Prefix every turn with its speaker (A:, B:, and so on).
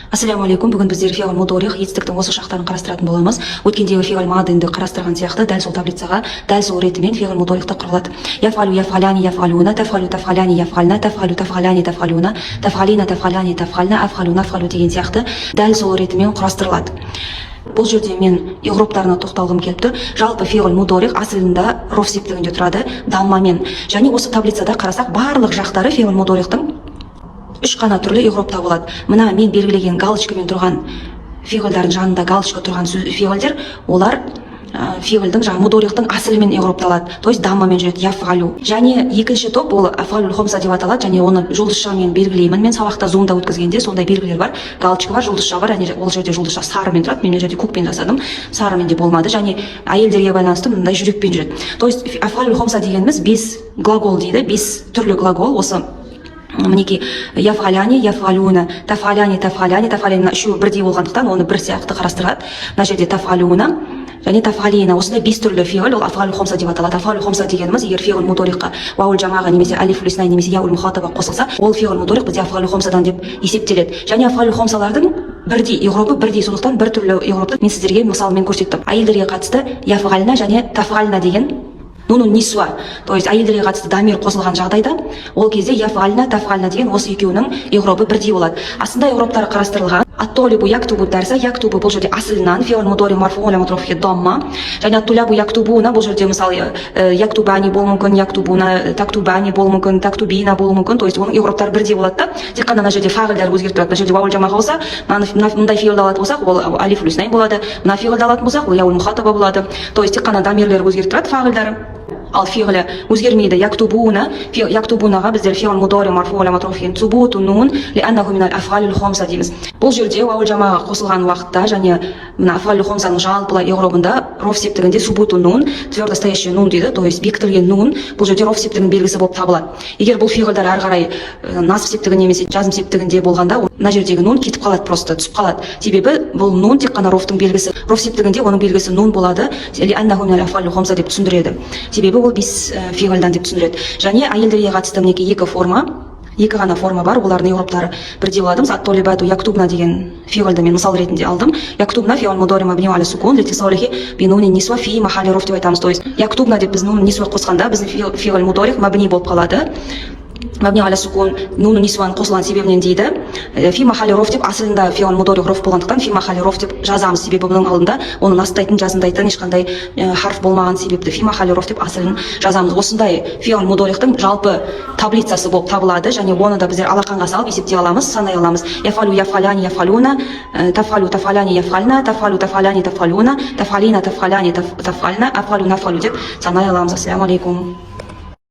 A: Ассаламу алейкум. Бүгін біздер фиғыл мудорих етістіктің осы шақтарын қарастыратын боламыз. Өткендегі фиғыл мадинді қарастырған сияқты дәл сол таблицаға, дәл сол ретімен фиғыл мудорихты құрылады. Яфалу яфаляни яфалуна, тафалу тафаляни яфална, тафалу тафаляни тафалуна, тафалина тафаляни тафална, афалу нафалу деген сияқты дәл сол ретімен құрастырылады. Бұл жерде мен еуроптарына тоқталғым келіпті. Жалпы фиғыл мудорих асылында роф септігінде тұрады, даммамен. Және осы таблицада қарасақ, барлық жақтары фиғыл мудорихтың үш қана түрлі еуропта болады. Мына мен белгілеген галочкамен тұрған фиғылдардың жанында галочка тұрған фиғылдер, олар фиғылдың жаңағы мудорихтың асылымен еуропталады. То есть даммамен жүреді, яфғалу. Және екінші топ ол афғалул хомса деп аталады, және оны жұлдызшамен белгілеймін. Мен сабақта зумда өткізгенде сондай белгілер бар. Галочка бар, жұлдызша бар. Және ол жерде жұлдызша сарымен тұрады. Мен жерде көкпен жасадым, сарымен де болмады. Және әйелдерге байланысты мындай жүрекпен жүреді. То есть афғалул хомса дегеніміз 5 глагол дейді, 5 түрлі глагол. Осы мінекей яфғаляни, яфғалуна, тафаляни, тафаляни, тафалина үшеуі бірдей болғандықтан оны бір сияқты қарастырады. Мына жерде тафалуна және тафалина, осындай 5 түрлі фиғыл, ол афғалул хомса деп аталады. Афғалул хомса дегеніміз, егер фиғыл мудорихқа ваул жамаға немесе алиф лиснай немесе яул мухатаба қосылса, ол фиғыл мудорих бізде афғалул хомсадан деп есептеледі. Және афғалул хомсалардың бірдей еуропы бірдей, сондықтан бір түрлі еуропты мен сіздерге мысалмен көрсеттім. Әйелдерге қатысты яфғална және тафғална деген нунун нисуа, то есть әйелдерге қатысты дамир қосылған жағдайда, ол кезде яфғална, тафғална деген осы екеуінің еуропы бірдей болады. Астында еуроптары қарастырылған. Ат-толибу яктубу дәрса, яктубу бұл жерде асылынан, фиғыл мудорих марфуун ля матруфхи дамма. Және ат-тулябу яктубуна бұл жерде мысалы яктубани болуы мүмкін, яктубуна, тактубани болуы мүмкін, тактубина болуы мүмкін, то есть оның еуроптары бірдей болады да. Тек қана мына жерде фағилдер өзгеріп тұрады. Мына жерде ваул жамаға болса, мындай фиғылды алатын болсақ, ол алиф лиснай болады. Мына фиғылды алатын болсақ, ол яул мухатаба болады. То есть тек қана дамирлер өзгеріп тұрады, фағилдары. Ал фиғлі өзгермейді. Яктубунаға біздер фиғл мудорих марфуун ля матруфхи субуту нун лианнаху минал афғалул хомса дейміз. Бұл жерде ваул жамаға қосылған уақытта және мына афғалул хомсаның жалпылай еуробында роф септігінде субуту нун, твердо стоящий нун дейді, то есть бекітілген нун, бұл жерде роф септігінің белгісі болып табылады. Егер бұл фиғылдар ары қарай насып септігі немесе жазым септігінде болғанда, мына жердегі нун кетіп қалады, просто түсіп қалады. Себебі бұл нун тек қана рофтың белгісі. Роф септігінде оның белгісі нун болады, лианнаху минал афғалул хомса деп түсіндіреді. Себебі ол 5 фиғылдан деп түсіндіреді. Және әйелдерге қатысты мінекей екі ғана форма бар, олардың еуроптары бірдей болады. Ат-толибату яктубна деген фиғылды мен мысал ретінде алдым. Яктубна фиғыл мудорих мабни аля сукун литисалихи би нуни нисва фи махалли роф деп айтамыз. То есть яктубна деп біз нун нисва қосқанда біздің фиғыл мудорих мабни болып қалады. Мабни аля сукун нуну нисван қосылған себебінен дейді. Фи махалли роф деп асылында фиғыл мудорих роф болғандықтан фи махалли роф деп жазамыз. Себебі бұның алдында оны настайтын, жазындайтын ешқандай харф болмаған себепті фи махалли роф деп асылын жазамыз. Осындай фиғыл мудорихтың жалпы таблицасы болып табылады, және оны да біздер алақанға салып есептей аламыз, санай аламыз. Яфалу яфаляни яфалуна, тафалу тафаляни яфална, тафалу тафаляни тафалуна, тафалина тафаляни тафална, афалу нафалу деп санай аламыз. Ассаламу алейкум.